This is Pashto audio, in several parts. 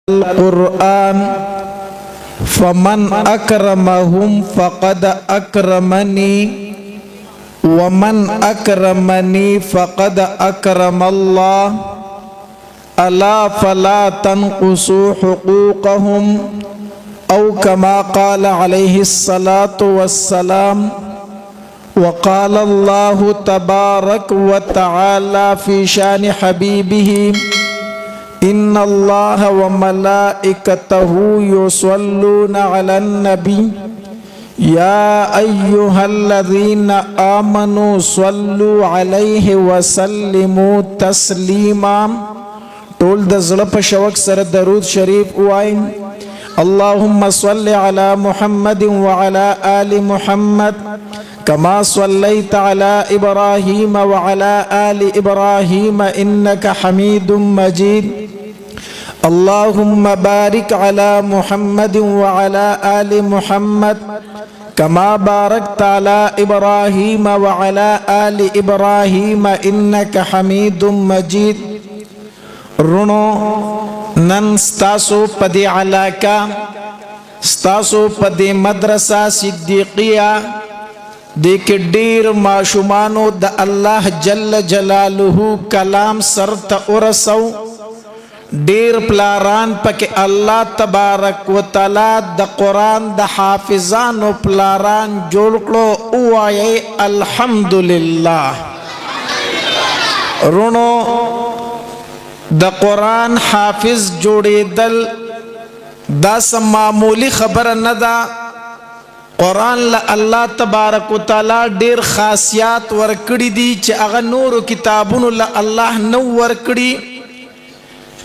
القرآن فمن أكرمهم فقد أكرمني ومن أكرمني فقد أكرم الله ألا فلا تنقصوا حقوقهم أو كما قال عليه الصلاة والسلام. وقال الله تبارك وتعالى في شان حبيبه إن الله وملائكته يصلون على النبي يا أيها الذين آمنوا صلوا عليه وسلموا تسليما. ټول د زړه په شوق سره درود شریف وایي. اللهم صل على محمد وعلى آل محمد كما صليت على إبراهيم وعلى آل إبراهيم إنك حميد مجيد. اللهم بارك على محمد وعلى آل محمد كما باركت على إبراهيم وعلى آل إبراهيم إنك حميد مجيد. رونو نن ستاسو پدی علاقہ ستاسو پدی مدرسہ صدیقیہ دیکھ ډیر ماشومانو د الله جل جلاله کلام سرت ورسو. ډیر پلاران پکې الله تبارک وتعالى د قرآن د حافظانو پلاران جوړ کړو. وایي الحمدلله. رونو د قرآن حافظ جوړېدل دا سم معمولی خبره نه ده. قرآن له الله تبارک وتعالى ډیر خاصیات ورکړي دي چې هغه نورو کتابونو له الله نو ورکړي.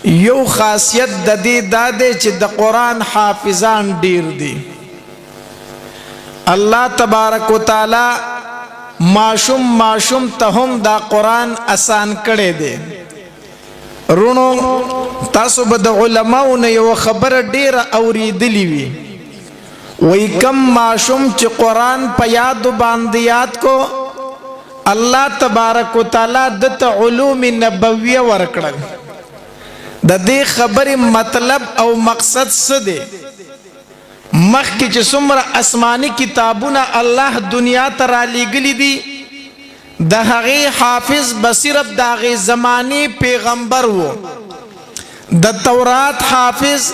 یو خاصیت د دې دا دی چې د قرآن حافظان ډیر دي. الله تبارک وتعالى ماشوم ته هم دا قرآن آسان کړی دی. رونو تاسو به د علماو نه یو خبره ډیره اوریدلی وي. وی کم ماشوم چې قرآن په یادو باندې یاد کو الله تبارک وتعالى دته علوم نبویه ورکړل. د دې خبرې مطلب او مقصد څه دی؟ مخکې چې څومره آسماني کتابونه الله دنیا ته رالیږلي دي د هغې حافظ به صرف د هغې زمانې پیغمبر و. د تورات حافظ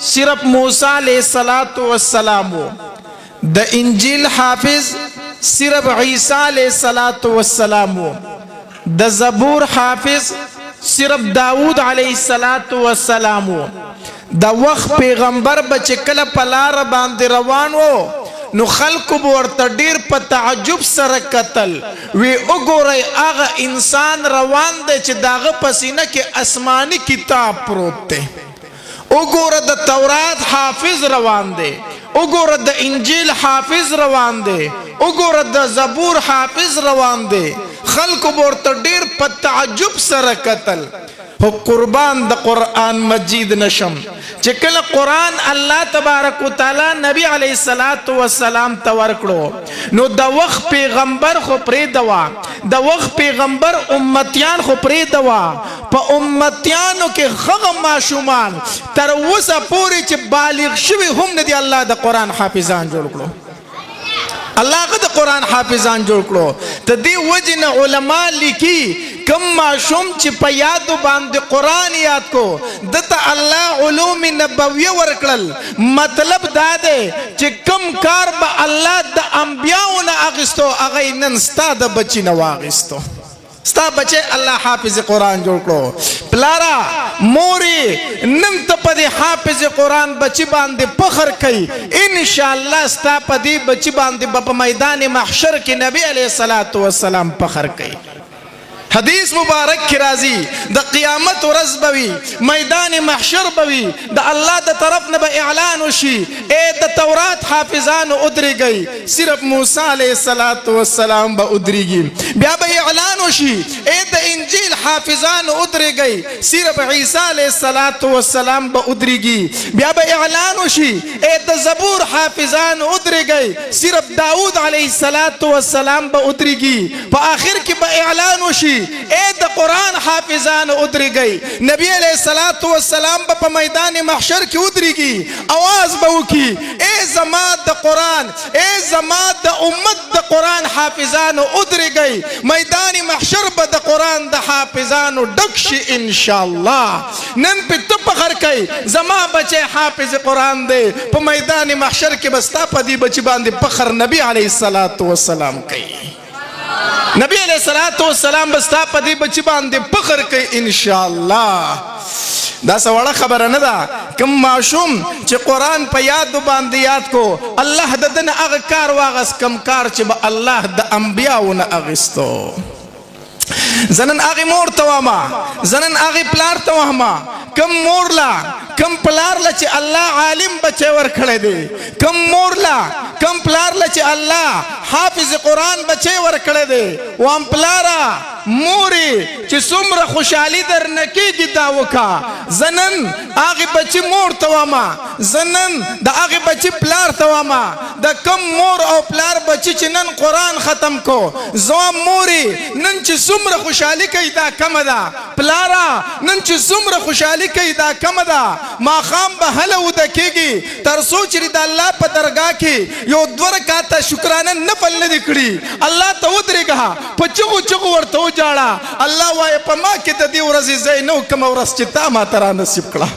صرف موسی علیہ الصلوۃ والسلام و. د انجیل حافظ صرف عیسی علیہ الصلوۃ والسلام و. د زبور حافظ صرف داود علیہ الصلوۃ والسلام و. د وخت پیغمبر بچ کله په لار باندې روان و نو خلق ورته ډیر په تعجب سره قتل وی وګورئ هغه انسان روان دی چې داغه پسینه کې آسماني کتاب پروت دی. وګوره د تورات حافظ روان دی. وګوره د انجیل حافظ روان دی. وګوره د زبور حافظ روان دی. خلق ورته ډیر په تعجب سره قتل. هو قربان د قرآن مجید نشم چې کله قرآن الله تبارک وتعالى نبی علیہ الصلوۃ والسلام ته ورکړو نو د وخت پیغمبر خو پرې دوا د وخت پیغمبر امتیان خو پرې دوا په امتیانو کې هغه ماشومان تر اوسه پورې چې بالغ شوي هم نه دي الله د قرآن حافظان جوړ کړو. الله د قرآن حافظان جوړ کړو. ته دې وجې نه علما لیکي کم ماشوم چې په یادو باندې قرآن یاد کو دته الله علوم نبویه ورکړل. مطلب دا دی چې کم کار به الله د انبیاو نه اخیستو هغه نن ستا د بچي نه واخیستو. ستا بچه الله حافظ قرآن جوړ کړو. پلارا موري نن ته په دې حافظ قرآن بچي باندې فخر کوي. ان شاء الله ستا په دې بچي باندې په میدان محشر کې نبی علیہ الصلوۃ والسلام فخر کوي. حدیث مبارک کی راضی د قیامت ورځ بوي میدان محشر بوي د الله د طرف نه به اعلان وشي اے د تورات حافظان ادریږي صرف موسی علیہ الصلوۃ والسلام به ادریږي. بیا به اعلان وشي اے د انجیل حافظان ادریږي صرف عیسی علیہ الصلوۃ والسلام به ادریږي. بیا به اعلان وشي اے د زبور حافظان ادریږي صرف داود علیہ الصلوۃ والسلام به ادریږي. په آخر کې به اعلان وشي اے د قرآن حافظان ادرګي نبی علیہ الصلوۃ والسلام په میدان محشر کې ودرېږي आवाज به وکي اے زما د قرآن اے زما د امت د قرآن حافظان ادرګي میدان محشر به د قرآن د حافظانو ډک شي ان شاء الله نن په تو فخر کوي زما بچي حافظ قرآن دی په میدان محشر کې بستا په دې بچي باندې فخر نبی علیہ الصلوۃ والسلام کوي نبی علیہ الصلوۃ والسلام بستا په دې بچی باندې فخر کوي ان شاء الله دا سوړه خبره نه ده کوم معشوم چې قرآن په یاد باندې یاد کو الله ددن هغه کار واغس کم کار چې به الله د انبیاونه اغستو زنن هغه مور ته واما زنن هغه پلار ته واما کم مور لا کم پلار لا چې الله عالم بچي ور کړی دی کم مور لا کم پلار لا چې الله حافظ قرآن بچي ور کړی دی وام پلارا موري چې څومره خوشحالي در نکېږي دا وکا زنن هغه بچي مور ته واما زنن د هغه بچي پلار ته واما د کم مور او پلار بچي چې نن قرآن ختم کو زوام موري نن چې څومره خوشحالي کوي دا کم ده پلارا نن چې څومره خوشحالي کوي دا کم ده ماښام به هله وده کېږي تر څو چې د الله په درګاه کې یو دوه رکعته شکرانه نفل نه دي کړي الله ته ودرېږه په چغو چغو ورته وجاړه الله وایي په ما کې د دې ورځې ځای نه و کومه ورځ چې تا ما ته رانصیب کړه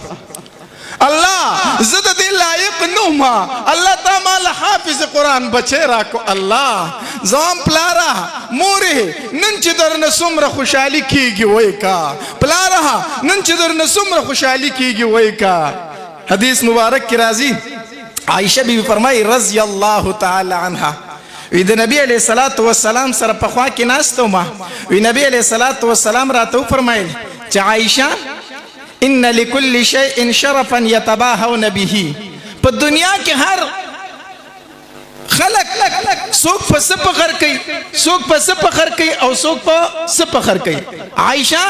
الله زه د دې لایق نه وم الله تا مال حافظ قرآن بچی راکو الله زوام پلارا مورې نن چې درنه څومره خوشحالي کېږي وایي کا پلارا نن چې درنه څومره خوشحالي کېږي وایي کا حدیث مبارک کې راځي عائشہ بیبي فرمایي رضی الله تعالی عنها وی د نبی علیہ الصلوۃ والسلام سره په خوا کې ناستو ما وی نبی علیہ الصلوۃ والسلام راته فرمایل چې عائشہ ان لكل شيء شرفا يتباهون به په دنیا کې هر خلق سوق په څه فخر کوي سوق په څه فخر کوي او سوق په څه فخر کوي عائشہ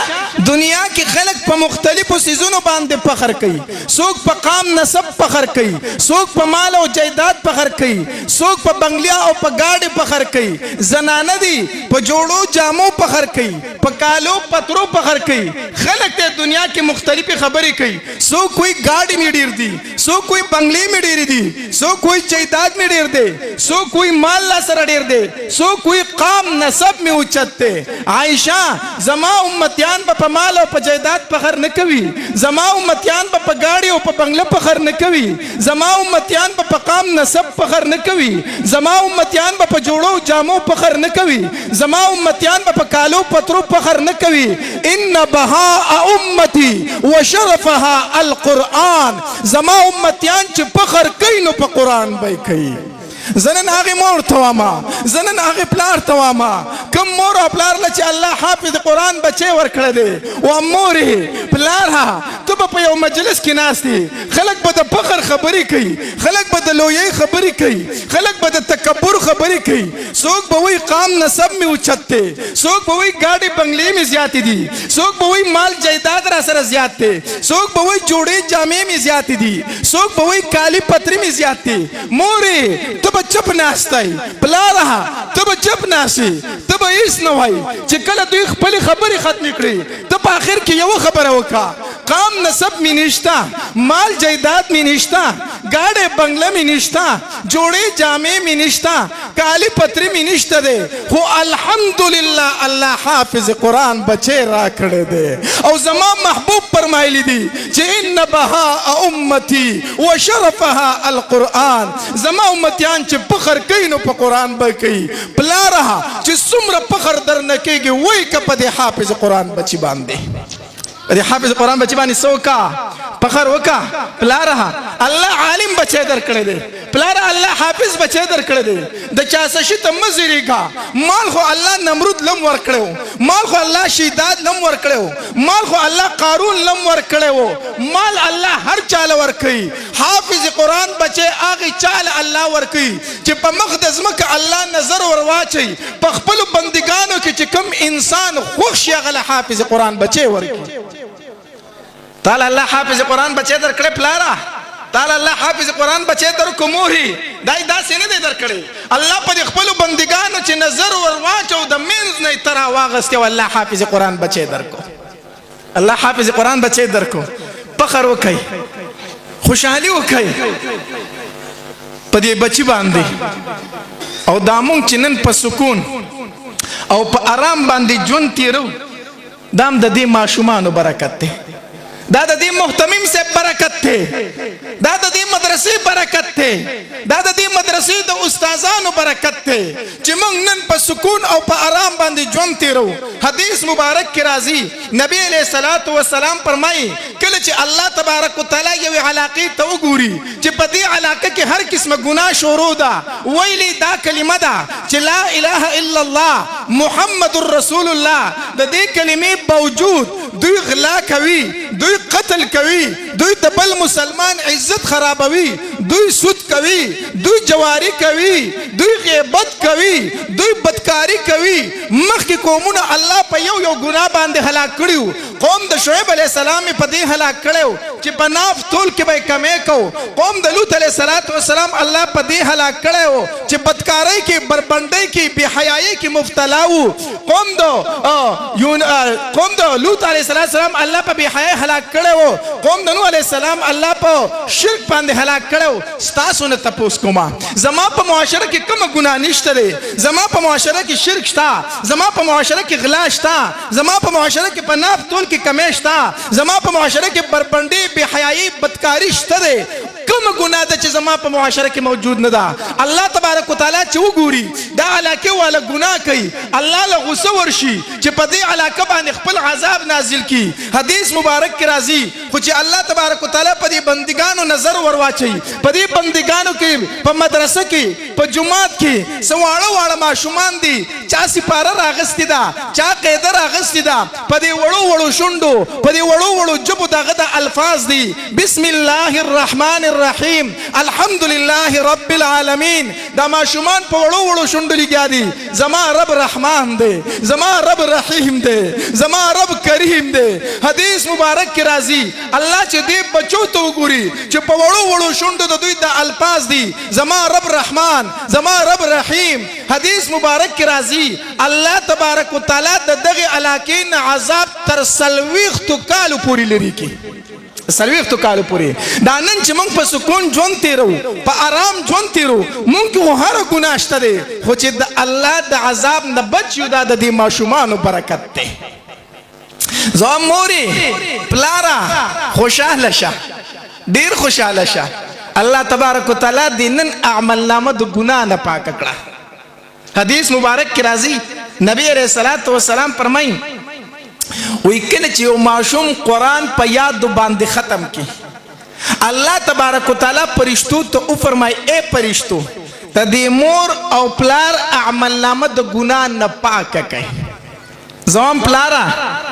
دنیا کې خلق په مختلفو سيزونو باندې فخر کوي سوق په قام نسب فخر کوي سوق په مال او جایداد فخر کوي سوق په بنگلیا او په گاډي فخر کوي زنانه دي په جوړو جامو فخر کوي په کالو پترو فخر کوي خلق ته دنیا کې مختلفي خبرې کوي سوق کوئی گاډي می ډیر دي سوق کوئی بنگلې می ډیر دي سوق کوئی جایداد می ډیر دي سو کوئی مال لا سره ډیر دی سو کوئی قام نسب می اوچت دی عائشہ زما امتیان په مال او په جایداد فخر نه کوي زما امتیان په گاډي او په بنگله فخر نه کوي زما امتیان په قام نسب فخر نه کوي زما امتیان په جوړو جامو فخر نه کوي زما امتیان په کالو پترو فخر نه کوي ان بهاء امتي وشرفها القرآن زما امتیان چې فخر کوي نو په قرآن به کوي زنن هغه مور تواما زنن هغه پلار تواما کم مور او پلار لچ الله حافظ قرآن بچي ور کړی دی و مورې پلار ته په یو مجلس کې ناشتي خلک به د فخر خبرې کوي خلک به د لویي خبرې کوي خلک به د تکبر خبرې کوي څوک به وایي قام نسب می اوچته څوک به وایي گاډي بنگلې می زیات دي څوک به وایي مال جایداد را سره زیات دي څوک به وایي جوړې جامې می زیات دي څوک به وایي کالی پتری می زیات دي مورې ته چپ ناستای پلارها ته چپ ناسي ته هیڅ نه وای چې کله دوی خپل خبرې ختم کړي ته په اخر کې یو خبره وکا قام نسب می نشتا مال جایداد می نشتا گاډه بنگله می نشتا جوړې جامې می نشتا کالی پتری می نشته ده خو الحمدلله الله حافظ قرآن بچي را کړی دی او زما محبوب فرمایلی دي چې ان بهاء امتي وشرفها القرآن زما امتیان چې فخر کوي نو په قرآن به کوي پلاره چې څومره فخر در نه کېږي وایي که په دې حافظ قرآن بچي باندې د حافظ قرآن بچي باندې سوکا فخر وکا پلاره الله عالم بچي در کړی دی پلاره الله حافظ بچي در کړی دی د چا څه شي ته مزریږه مال خو الله نمرود لم ور کړو مال خو الله شیداد لم ور کړو مال خو الله قارون لم ور کړو مال الله هر چاله ور کوي حافظ قرآن بچي هغه چاله الله ور کوي چې په مقدس مکه الله نظر ور واچي په خپل بندګانو کې چې کوم انسان خوښ شغله حافظ قرآن بچي ور کوي تعالی الله حافظ قرآن بچي در کړه پلاره تعالی الله حافظ قرآن بچی درکو موري دای داسې نه دی درکړی الله په خپلو بندګانو چې نظر ور واچو د منځ نه یې ترا واغستې او الله حافظ قرآن بچی درکو الله حافظ قرآن بچی درکو فخر وکئ خوشحالي وکئ په دې بچی باندې او دا مونږ چې نن په سکون او په آرام باندې ژوند تیرو دام د دې ماشومانو برکت دی دا د دې محتمم سے برکت دی دا د دې مدرسې برکت دی دا د دې مدرسې د استادانو برکت دی چې موږ نن په سکون او په آرام باندې ژوند تیرو حدیث مبارک کې راځي نبی علیہ الصلوۃ والسلام فرمایي کله چې الله تبارک وتعالى یو علاقې ته وګوري چې په دې علاقې کې هر قسمه ګناه شروع ده ویلي دا کلمه ده چې لا اله الا الله محمد رسول الله د دې کلمې باوجود دوی غلا کوي دوی قتل کوي دوی د بل مسلمان عزت خرابوي دوی سود کوي دوی جواری کوي دوی غیبت کوي دوی بدکاری کوي مخکې قومونه الله په یو یو ګناه باندې هلاک کړیو قوم د شعیب علیہ السلام په دې هلاک کړو چې په ناف تول کې به کمې کو قوم د لوط علیہ السلام الله په دې هلاک کړو چې بدکاری کې بربندۍ کې بے حیايي کې مبتلا وو قوم د لوط علیہ السلام الله په بے حیا هلاک کړو قوم د نوح علیہ السلام الله په شرک باندې هلاک کړو ستاسو نه تپوس کوما زما په معاشره کې کوم ګناه نشته دی زما په معاشره کې شرک شته زما په معاشره کې غلا شته زما په معاشره کې په ناف تول کې کمې شته زما په معاشره کې بربندي بے حیايي بدکاری شته دی کوم ګناه ده چې زما په معاشره کې موجود نه ده الله تبارک وتعالى چې وګوري دا علاقه والا ګناه کوي الله له غصه ورشي چې په دې علاقه باندې خپل عذاب نازل کی حدیث مبارک کې راځي خو چې الله تبارک وتعالى په دې بندګانو نظر ورواچي په دې بندګانو کې په مدرسه کې په جمعات کې سواړه واړه ماشومان دي چا سپاره راغستې ده چا قیده راغستې ده په دې وړو وړو شونډو په دې وړو وړو جبو دغه د الفاظ دي بسم الله الرحمن الرحیم الحمد لله رب العالمین دا ماشومان په وړو وړو شونډو لګیا دي زما رب رحمان دی زما رب رحیم دی زما رب کریم دی حدیث مبارک کې راځي الله چې دې بچو ته وګوري چې په وړو وړو شونډو د دوی د الفاظ دي زما رب رحمان زما رب رحیم حدیث مبارک کې راځي الله تبارک وتعالى د دغه علاقې نه عذاب تر 40 کالو پورې لري کی 40 کالو پورې دا نن چې موږ په سکون ژوند تیرو په آرام ژوند تیرو موږ کې هر ګناه شته دی خو چې د الله د عذاب نه بچ یو دا د دې ماشومانو برکت دی زما موري پلارا خوشاله شه ډیر خوشاله شه الله تبارک وتعالى دې نن اعمال نامه د ګناه نه پاک کړه حدیث مبارک کې راځي نبی علیہ الصلوۃ والسلام فرمایي وی کله چې یو ماشوم قرآن په یاد باندې ختم کی الله تبارک وتعالى فرشتو ته او فرمای اے فرشتو ته دې مور او پلار اعمال نامه د ګناه نه پاک کړي زم پلارا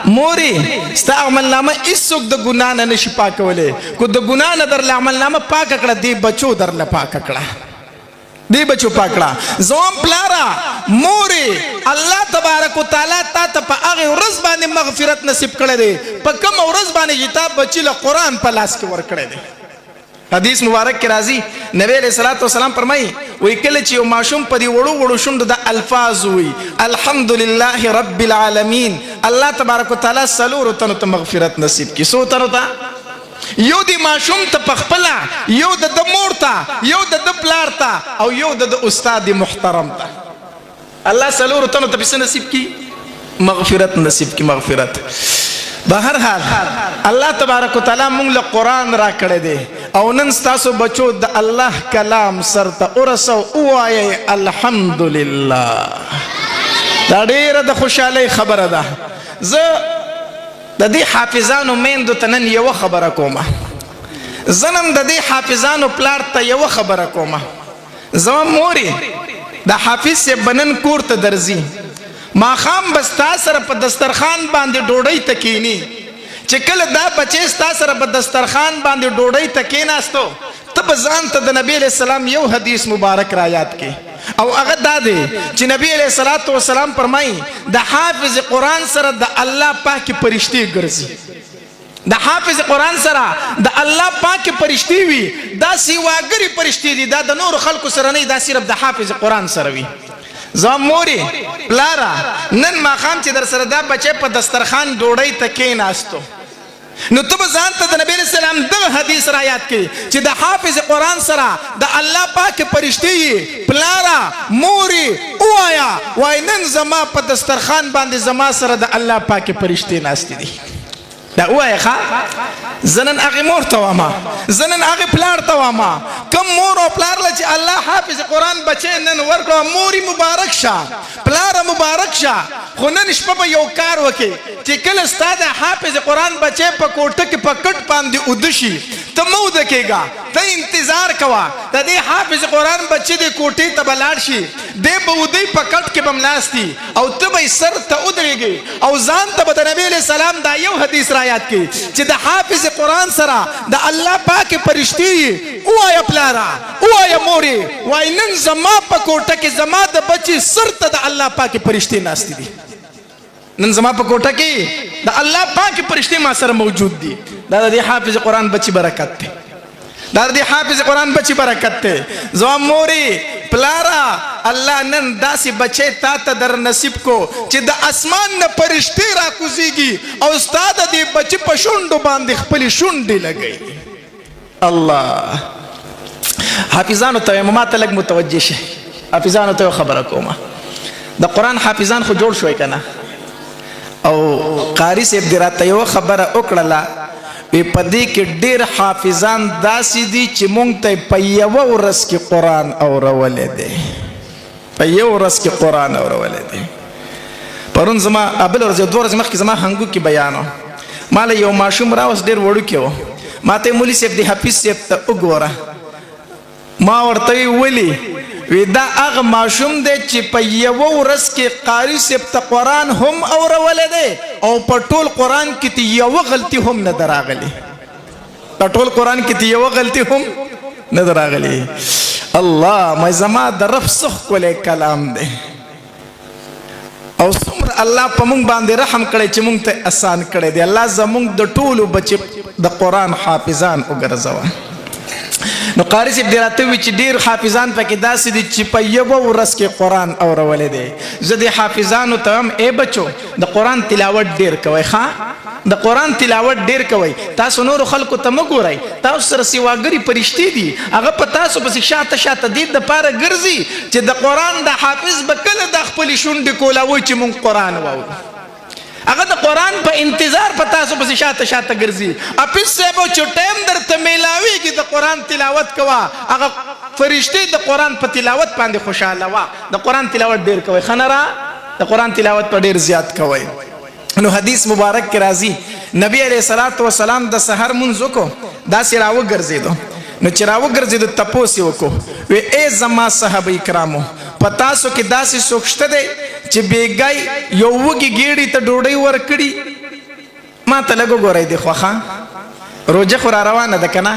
موري ستا عمل نامه هیڅوک د ګناه نه نشي پاکولې کو د ګناه نه در عمل نامه پاک کړه دی بچو در نه پاک کړه دی بچو پاکړه زوم پلارا موري الله تبارک وتعالى تا ته په هغه ورځ باندې مغفرت نصیب کړي دي په کوم ورځ باندې چې تا بچی له قرآن په لاس کې ور کړي دي حدیث مبارک کې راځي نبی علیہ الصلوۃ والسلام فرمایي وی کله چې یو ماشوم په دې وړو وړو شوند د الفاظ وي الحمدلله رب العالمین الله تبارک وتعالى سلور تنو مغفرت نصیب کی سو تنو تا یو دی ماشوم ته پخپلا یو د مور ته یو د پلار ته او یو د استاد محترم ته الله سلور تنو ته پس نصیب کی مغفرت نصیب کی مغفرت بهر حال الله تبارک وتعالى مونږ له قرآن را کړی دی او نن تاسو بچو د الله کلام سرته ورسو وایي الحمدلله دا ډیره د خوشحالۍ خبره ده زه د دې حافظانو میندو ته نن یو خبره کومه زنم د دې حافظانو پلار ته یو خبره کومه زما موري د حافظ سے بنن کور ته درځي ما خام بس تا سره په دسترخوان باندې ډوډۍ تکینی چې کله دا بچی تا سره په دسترخوان باندې ډوډۍ تکیناستو ته ځان ته د نبی علیہ السلام یو حدیث مبارک را یاد کی او هغه دا دی چې نبی علیہ الصلوۃ والسلام فرمایي د حافظ قرآن سره د الله پاک فرشتي ګرځي د حافظ قرآن سره د الله پاک پرشتي وي دا سیواګری پرشتي دي دا د نور خلکو سره نه دا صرف د حافظ قرآن سره وي زما موري پلارا نن ماښام چې در سره دا بچی په دسترخوان ډوډۍ ته کېناستو نو ته به ځان ته د نبی علیه السلام دغه حدیث را یاد کړي چې د حافظ قرآن سره د الله پاک پرشتي پلارا موري ووایه وای نن زما په دسترخوان باندې زما سره د الله پاک پرشتي ناستې دي دا ووایه ښه زه نن هغې مور ته واما زه نن هغې پلار ته واما کم مور او پلار له چې الله حافظ قرآن بچی نن ورکړه موري مبارک شه پلاره مبارک شه خو نن شپه به یو کار وکړې چې کله ستا د حافظ قرآن بچی په کوټه کې په کټ باندې اوده شي ته مه اوده کېږه ته انتظار کوه د دې حافظ قرآن بچی د کوټې ته به لاړ شي دی به اوده په کټ کې به ملاستي او ته به یې سر ته ودرېږې او ځان ته به د نبي علیه السلام دا یو حدیث را یاد کړي چې د حافظ قرآن سره د الله پاک پرشتي ووایه پلاره ووایه مورې وایي نن زما په کوټه کې زما د بچي سر ته د الله پاک پرشتي ناستې دي نن زما په کوټه کې د الله پاک پرشتي ما سره موجود دي دا د دې حافظ قرآن بچي برکت دی دا د دې حافظ قرآن بچي برکت دی زما مورې پلارا الله نن داسې بچی تا ته در نصیب کو چې د اسمان نه پرشتي راکوزیږي او ستا د دې بچي په شونډو باندې خپلې شونډې لګوي الله حافظانو ته ما ته لږ متوجه شي حافظانو ته خبره کومه د قرآن حافظان خو جوړ شوی که نه او قاری صاحب دې راته یوه خبره وکړله وی په دې کې ډېر حافظان داسې دي چې مونږ ته په یوه ورځ کې قرآن اورولی دی په یوه ورځ کې قرآن اورولی دی پرون زما بله ورځ 2 ورځې مخکې زما هنګو کې بیان و ما له یو ماشوم راوست ډېر وړوکی و ما ته مولي صاحب د حفیظ صاحب ته وګوره ما ورته ویلي وی دا هغه ماشوم دی چې په یوه ورځ کې قاري صاحب ته قرآن هم اورولی دی او په ټول قرآن کې ته یوه غلطي هم نه ده راغلې په ټول قرآن کې ته یوه غلطي هم نه ده راغلې الله ما زما د رب څه ښکلی کلام دی او څومره الله په مونږ باندې رحم کړی چې مونږ ته اسان کړی دی الله زمونږ د ټولو بچي د قرآن حافظان وګرځوه نو قاری صاحب دې راته وي چې ډېر حافظان پکې داسې دي چې په یوه ورځ کې قرآن اورولی دی زه دې حافظانو ته هم ای بچو د قرآن تلاوت ډېر کوئ ښه د قرآن تلاوت ډېر کوئ تاسو نورو خلکو ته مه ګورئ تاسو سره سیواګري پرشتي دي هغه په تاسو پسې شاته شاته دې دپاره ګرځي چې د قرآن د حافظ به کله دا خپلې شونډې کولاوي چې مونږ قرآن واورو هغه د قرآن په انتظار په تاسو پسې شاته شاته ګرځي حافظ صاحبو چې ټایم درته میلاویږي د قرآن تلاوت کوه هغه فرشتې د قرآن په تلاوت باندې خوشحاله وه د قرآن تلاوت ډېر کوئ ښه نه را د قرآن تلاوت په ډېر زیات کوئ نو حدیث مبارک کې راځي نبی علیه الصلاة والسلام د سحر مونځ وکړو داسې راوګرځېدو نو چې راوګرځېدو تپوس یې وکړو وی ای زما صحابه کرامو په تاسو کې داسې څوک شته دی چې بېګای یو وږي ګېډې ته ډوډۍ ورکړي ما ته لږ وګورئ دی خوښه روژه خو را روانه ده که نه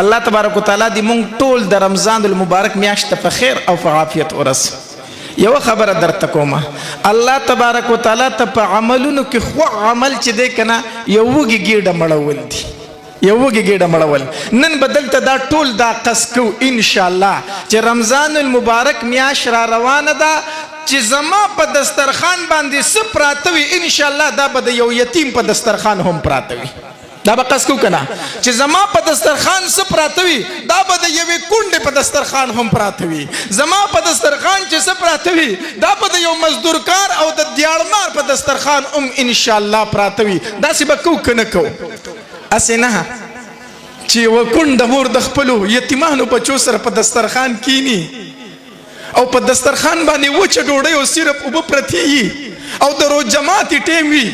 الله تبارک وتعالی دې مونږ ټول د رمضان المبارک میاشت ته په خیر او په عافیت ورسوي یوه خبره درته کومه الله تبارک وتعالی ته په عملونو کې خو عمل چې دی که نه یو وږي ګېډه مړول دي یو وږي ګېډه مړول نن به دلته دا ټول دا قصد کوو انشاءالله چې رمضان المبارک میاشت را روانه ده چې زما په دسترخوان باندې څه پراته وي انشاءالله دا به د یو یتیم په دسترخوان هم پراته وي دا به قصد کوو که نه چې زما په دسترخوان څه پراته وي دا به د یوې کونډې په دسترخوان هم پراته وي زما په دسترخوان چې څه پراته وي دا به د یو مزدورکار او د دیاړمار په دسترخوان هم انشاءالله پراته وي داسې به کوو که نه کوو اسې نه چې یوه کونډه مور د خپلو یتیمانو بچو سره په دسترخوان کینی او په دسترخوان باندې وچه ډوډۍ او صرف اوبه پرتې وي او د روژه ماتې ټیم وي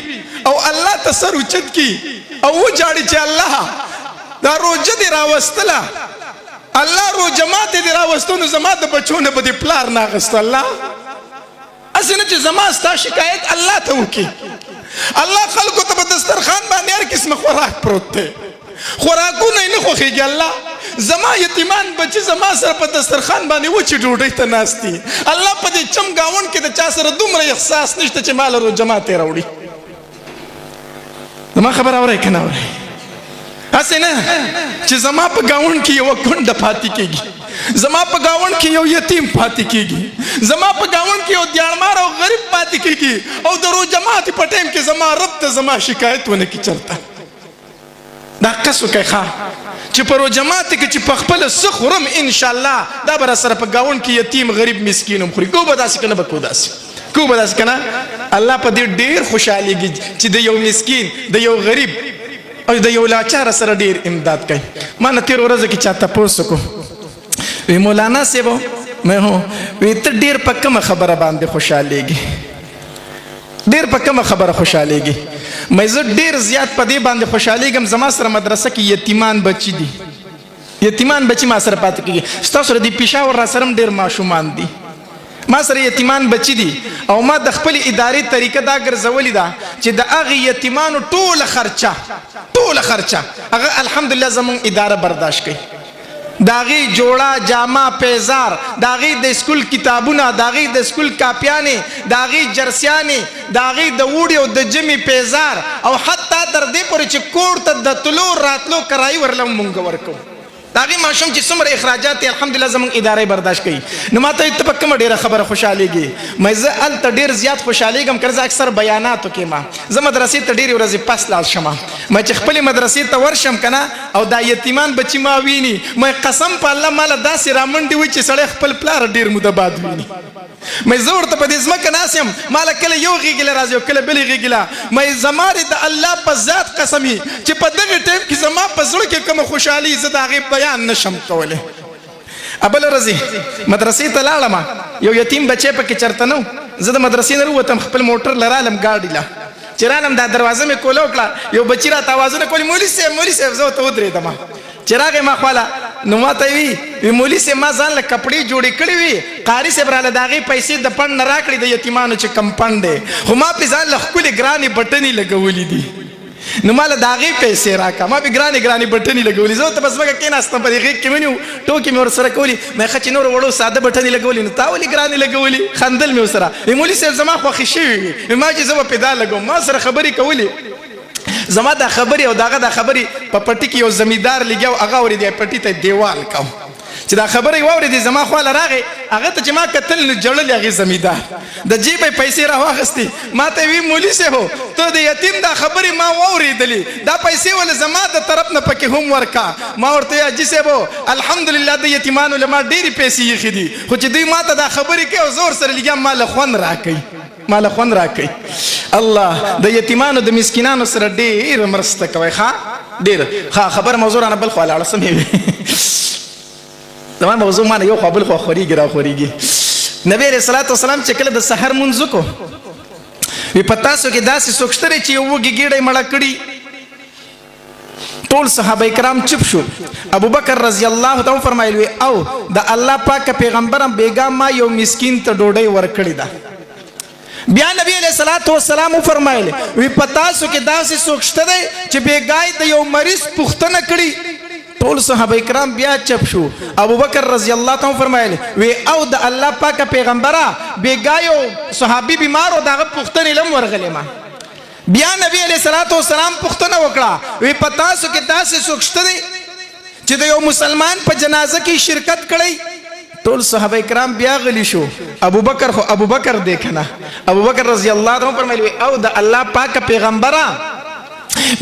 او الله ته سر اوچت کي او وجاړي چې الله دا روژه دې راوستله الله روژه ماتې دې راوستو نو زما د بچو نه به دې پلار نه اخیسته الله اسې نه چې زما ستا شکایت الله ته وکړي الله خلکو ته په دسترخوان باندې هر قسمه خوراک پروت دی خوراکونه یې نه خوښېږي الله زما یتیمان بچي زما سره په دسترخوان باندې وچې ډوډۍ ته ناست دي الله په دې چم ګاونډ کې د چا سره دومره احساس نشته چې ما له روژه ماتې راوړي زما خبره اورئ که نه اورئ اسې نه چې زما په ګاونډ کې یو کونډه پاتې کېږي، زما په ګاونډ کې یو یتیم پاتې کېږي، زما په ګاونډ کې یو دیاړمار او غریب پاتې کېږي، او د روژه ماتي په ټایم کې زما رب ته زما شکایت ونه کړي چرته. دا قص وکړئ ښه چې په روژه ماتي کې چې په خپله څه خورم انشاءالله دا به راسره په ګاونډ کې یتیم غریب مسکین هم خوري. کو به داسې که نه به کو داسې کو به داسې که نه. الله په دې ډېر خوشحالېږي چې د یو مسکین د یو غریب او د یو لاچاره سره ډېر امداد کوي. ما نه تېره ورځ کې چا تپوس وکړو وی مولانا صاحب مې هو وی ته ډېر په کومه خبره باندې خوشحالېږي، ډېر په کومه خبره خوشحالېږي؟ مې زه ډېر زیات په دې باندې خوشحالېږم زما سره مدرسه کې یتیمان بچي دي، یتیمان بچي ما سره پاتې کېږي. ستاسو سره د پېښور را سره هم ډېر ماشومان دي، ما سره یتیمان بچي دي، او ما د خپل ادارې طریقه دا ګرځولې ده چې د هغې یتیمانو ټوله خرچه هغه الحمدلله زموږ اداره برداشت کوي. د هغې جوړه جامه پیزار، د هغې د سکول کتابونه، د هغې د سکول کاپیانې، د هغې جرسیانې، د هغې د وړي او د جمې پیزار، او حتی تر دې پورې چې کور ته د تلو راتلو کرایي ورله مونږ ورکوو. د هغې ماشوم چې څومره اخراجات یې الحمدلله زموږ ادارې برداشت کوي. نو ما ته ته په کومه ډېره خبره خوشحالېږي؟ مې زه هلته ډېر زیات خوشحالېږم که زه اکثر بیاناتو کې ما زه مدرسې ته ډېرې ورځې پس لاړ شم، مې چې خپلې مدرسې ته ورشم که نه او دا یتیمان بچي ما ویني، مې قسم په الله ماله داسې رامنډې وي چې سړی خپل پلار ډېر موده بعد ویني. مې زه ورته په دې ځمکه ناست یم، ماله کله یو غېږې له راځي او کله بلې غېږې له. مې زما د الله په ذات قسم وي چې په دغې ټایم کې زما په زړه کې کومه خوشحالي زه د هغې بیان نشم کولی. بله ورځې مدرسې ته لاړم، یو یتیم بچی پکې چېرته نه و. زه د مدرسې نه راووتم، خپل موټر له رالم ګاډي له چې رالم دا دروازه مې کوله وکړه، یو بچي راته اوازونه کولي مولي صاحب مولي صاحب. زه ورته ودرېدم چې راغی ما خواله، نو ما ته وي مولي صاحب ما ځان له کپړې جوړې کړې وي، قاري صاحب راله د هغې پیسې د پنډ نه راکړې د یتیمانو چې کم پنډ دی، خو ما پې ځان له ښکلې ګرانې بټنې لګولي دي، نو ما له د هغې پیسې راکړه. ما پې ګرانې ګرانې بټنې لګولي. زه ورته په ځمکه کېناستم، په دې غېږ کې مې ونیو، ټوکې مې ورسره کولي. مې ښه چې نورو وړو ساده بټنې لګولي، نو تا ولې ګرانې لګولي؟ خندل مې ورسره. مولي صاحب زما خوښې شوي وي، ما چې زه به پې دا لګوم. ما سره خبرې کولې، زما دا خبرې او دغه دا خبرې په پټي کې یو زمیندار لګیا و، هغه اورېدی پټي ته دیوال کوم چې دا خبرې واورېدې زما خواله راغی، هغه ته چې ما کتل نو ژړل هغې زمیندار، د جیبه یې پیسې راواخېستې. ما ته وی مولي صاحب ته د یتیم دا خبرې ما واورېدلې، دا پیسې ولې زما د طرف نه پکې هم ورکا. ما ورته وی حاجي صاحب الحمدلله د یتیمانو له ما ډېرې پیسې ایښې دي، خو چې دوی ما ته دا خبرې کوي او زه ورسره لګیا ما له خوند راکوي، ما له خوند راکوي. الله د یتیمانو د مسکینانو سره ډېر مرسته کوي. ښه ډېر ښه خبره موضوع رانه بل خوا لاړه سمې وي. زما موضوع ما نه یو خوا بل خوا خورېږي راخورېږي. نبي علیه الصلاة والسلام چې کله د سحر مونځ وکړو وي په تاسو کې داسې څوک شته دی چې یو وږې ګېډۍ مړه کړي؟ ټول صحابه کرام چپ شو. ابو بکر رضی الله تعالی فرمایل وی او د الله پاک پیغمبرم بیګا ما یو مسکین ته ډوډۍ ورکړې ده. بیا نبی علیہ الصلوۃ والسلام فرمایل وی پتا سو کې داسې څوک شته دی چې بیګای د یو مریض پوښتنه کړي؟ ټول صحابه کرام بیا چپ شو. ابو بکر رضی الله تعالی فرمایل وی او د الله پاک پیغمبره بیګایو صحابي بیمار او دغه پوښتنه لم ورغلې ما. بیا نبی علیہ الصلوۃ والسلام پوښتنه وکړه وی پتا سو کې داسې څوک شته دی چې د یو مسلمان په جنازه کې شرکت کړي؟ ټول صحابه کرام بیا غلی شو. ابو بکر خو ابو بکر دی کنه. ابو بکر رضی الله عنه فرمایي او د الله پاک پیغمبره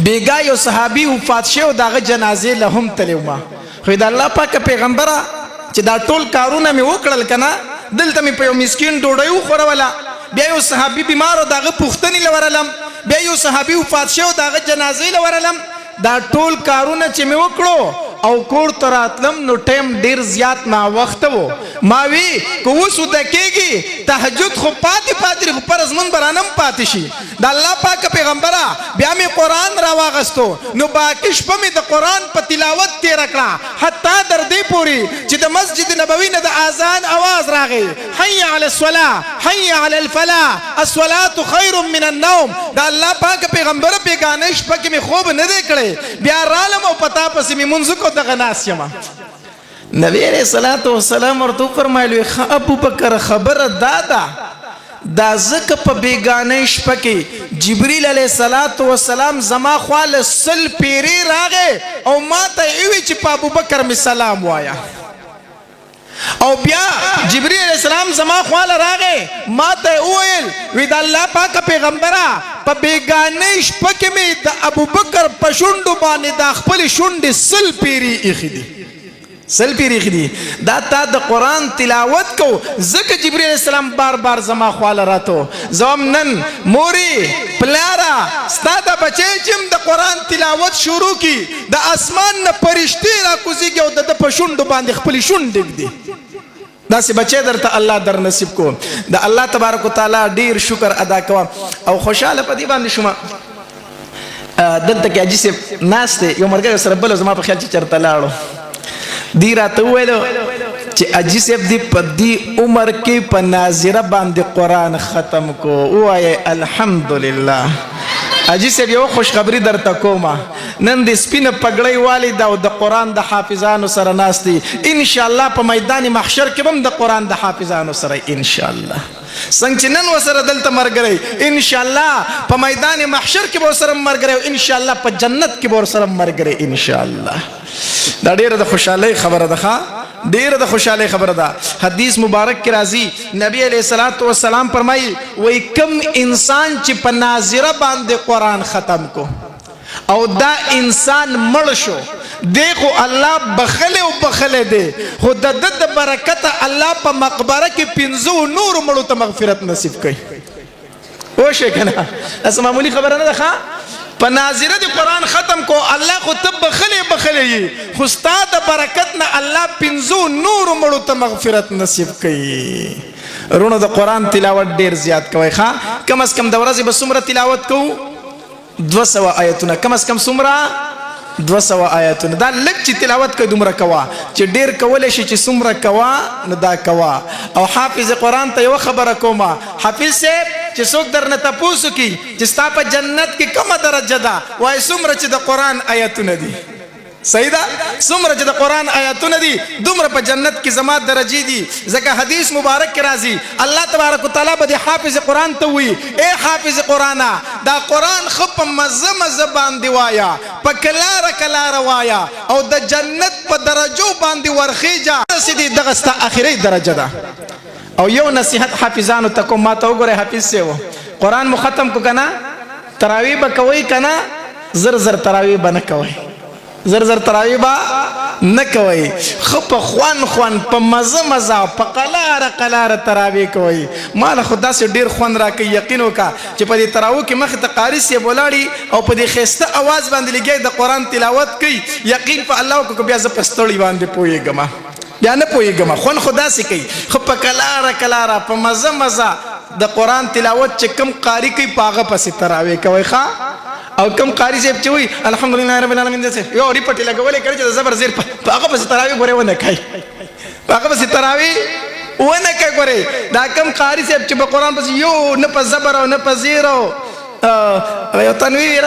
بیګا یو صحابي وفات شو دغه جنازې له هم تلو ما. خو د الله پاک پیغمبره چې دا ټول کارونه مې وکړل کنه، دلته مې په یو مسکین ډوډۍ وخوروله، بیا یو صحابي بیمار او دغه پوښتنې لورلم، بیا یو صحابي وفات شو دغه جنازې لورلم. دا ټول کارونه چې مې وکړو او کور ته راتلم نو ټایم ډېر زیات ناوخته و. ما وی که اوس وده کېږي تهجد خو پاتې پاتې خو فرض مونځ به رانه پاتې شي. د الله پاک پیغمبره بیا مې قرآن راواغستو نو باقي شپه مې د قرآن په تلاوت تېره کړه، حتی تر دې پورې چې د مسجد نبوي نه د اذان اواز راغی حي علی الصلاة حي علی الفلاح الصلاة خیر من النوم. د الله پاک پیغمبره بیګانه شپه کې مې خوب نه دی کړی، بیا رالم او پتا پسې مې مونځ کو دغه ناست یمه. نبی علیہ الصلوۃ والسلام ورته فرمایلو ابو بکر خبره دا ده دا زکه په بیگانه شپه کې جبرئیل علیه السلام زما خواله سل پیری راغې او ما ته وی چې په ابوبکر می سلام وایا او بیا جبرئیل علیہ السلام زما خواله راغې ما ته وویل وی د الله پاک پیغمبره په بیگانه شپه کې می د ابوبکر په شونډو باندې د خپل شونډې سل پیری ایښي دي سل پیری خدي دا تا د قرآن تلاوت کو زکه جبرئیل علیہ السلام بار بار زما خواله راتو زوم نن موري پلارا ستا د بچی چم د قرآن تلاوت شروع کی د اسمان نه پرشتي را کوزيږي او د پښوند باندې خپل شونډ دي دا سي بچی درته الله در نصیب کو د الله تبارک وتعالى ډیر شکر ادا کوم او خوشاله پدی باندې شوم دلته کې اجي سي ناشته یو مرګ سره بل زما په خیال چې چرته لاړو دی راته ویلو چې اجي صاحب دی په دې عمر کې په ناظره باندې قرآن ختم کو وایي الحمدلله اجي صاحب یو خوشخبری درته کومه نن د سپینه پګړۍ والد او د قرآن د حافظانو سره ناستي ان شاء الله په میدان محشر کې هم د قرآن د حافظانو سره ان شاء الله څنګه چې نن وسره دلته مرګري ان شاء الله په میدان محشر کې به سره مرګري ان شاء الله په جنت کې به سره مرګري ان شاء الله دا ډیره د خوشاله خبره ده ډیره د خوشاله خبره ده حدیث مبارک کې راځي نبی علیہ الصلوۃ والسلام فرمایي وای کم انسان چې په ناظره باندې قرآن ختم کو او دا انسان مړ شو دیکھو الله بخله او بخله دی خو د برکت الله په مقبره کې پنځو نور مړو ته مغفرت نصیب کړي او شي کنه اس معمولی خبره نه ده په ناظره دی قرآن ختم کو الله خو تب بخله خو ستا د برکت نه الله پنځو نور مړو ته مغفرت نصیب کړي رونو د قرآن تلاوت ډیر زیات کوي ښا کم از کم د ورځې به څومره تلاوت کوو 200 آیتونه کم از کم څومره 200 آیتونه دا لږ چې تلاوت کوي دومره کوا چې ډیر کولی شي چې څومره کوا نو دا کوا او حافظ قرآن ته یو خبره کومه حافظ صاحب چې څوک درنه تپوس کوي چې ستا په جنت کې کومه درجه ده وایي څومره چې د قرآن آیتونه دي صحیح ده څومره چې د قرآن آیتونه دي دومره په جنت کې زما درجې دي ځکه حدیث مبارک کې راځي الله تبارک وتعالی به د حافظ قرآن ته وایي اے حافظ قرآن دا قرآن خو په مزه مزه باندې وایا په کلاره کلاره وایا او د جنت په درجو باندې ورخیجه سیدی دغه ستا اخري درجه ده او یو نصیحت حافظانو ته کوم ما ته وګوره حافظ سیو قرآن مو ختم کو کنه تراویح به کوي کنه زر زر تراویح به نه کوي زر زر تراویح با نه کوي خو په خوان په مزه په قلاره تراویح کوي مال خدا سي ډیر خوان راکې یقین وکا چې په دې تراویح کې مخ ته قاری سي بولاړي او په دې خسته आवाज باندې لګي د قرآن تلاوت کوي یقین په الله کو بیا ز پستړی باندې پويګما یا نه پويګما خوان خدا سي کوي خو په قلاره په مزه د قرآن تلاوت چې کم قاری کوي پاغه پسې تراویح کوي ښا او کم قاری صاحب چې وي الحمدلله رب العالمین دې یو ریپټ لګولې کړي چې زبر زیر هغه پس تراویح غوړې ونه کوي هغه پس تراویح ونه کوي غوړې دا کم قاری صاحب چې په قرآن پس یو نه په زبر او نه په زیر او تنویر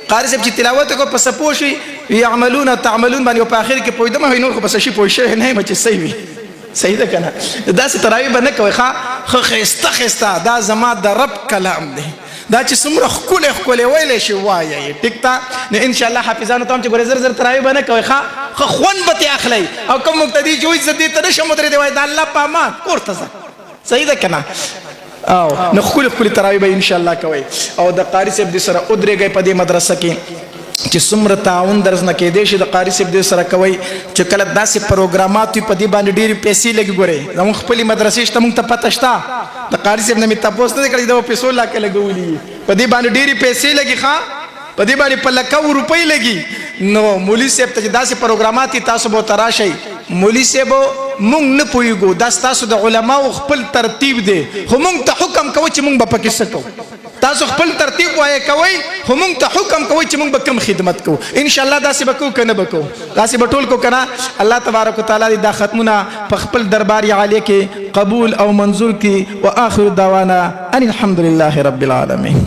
قاری صاحب چې تلاوت کو پس پوښي يعملون تعملون باندې په اخر کې پویدمه هي نور خو پس شي پوښي نه مچ صحیح وي صحیح ده کنه دا څه تراویح به نه کوي خو خسته دا زما د رب کلام دی دا چې څومره خکولې ویلې شي وایي ټیک تا نو ان شاء الله حافظانو ته چې ګورې زر زر تراویح به نه کوي خو خوند به ترې اخلئ او کوم مقتدي چې وایي زه دې ته نشم ودرېدی وایي د الله په امان کور ته ځه صحیح ده که نه او نو ښکلې تراویح به ان شاء الله کوئ او د قاري صاحب دې سره ودرېږئ په دې مدرسه کې چې څومره تعاون درز نه کېدی شي د قاري صاحب دې سره کوئ چې کله داسې پروګرامات وي په دې باندې ډېرې پیسې لګي ګورئ زموږ خپلې مدرسې شته موږ ته پته شته د قاري صاحب نه مې تپوس نه دی کړی د پیسو لاکه لګولي په دې باندې ډېرې پیسې لګي ښه په دې باندې په لکو روپۍ لګي نو مولوي صاحب ته چې داسې پروګرامات دي تاسو به ورته راشئ مولوي صاحب مونږ نه پوهېږو دا ستاسو د علماو خپل ترتیب دی خو مونږ ته حکم کوئ چې مونږ به پکې څه کوو تاسو خپل ترتیب وایې کوئ خو مونږ ته حکم کوئ چې مونږ به کوم خدمت کوو انشاءالله داسې به کوو که نه به کوو داسې به ټول کوو که نه الله تبارک وتعالی دا ختمونه په خپل دربار عالی کې قبول او منظور کړي واخر دعوانا ان الحمد لله رب العالمین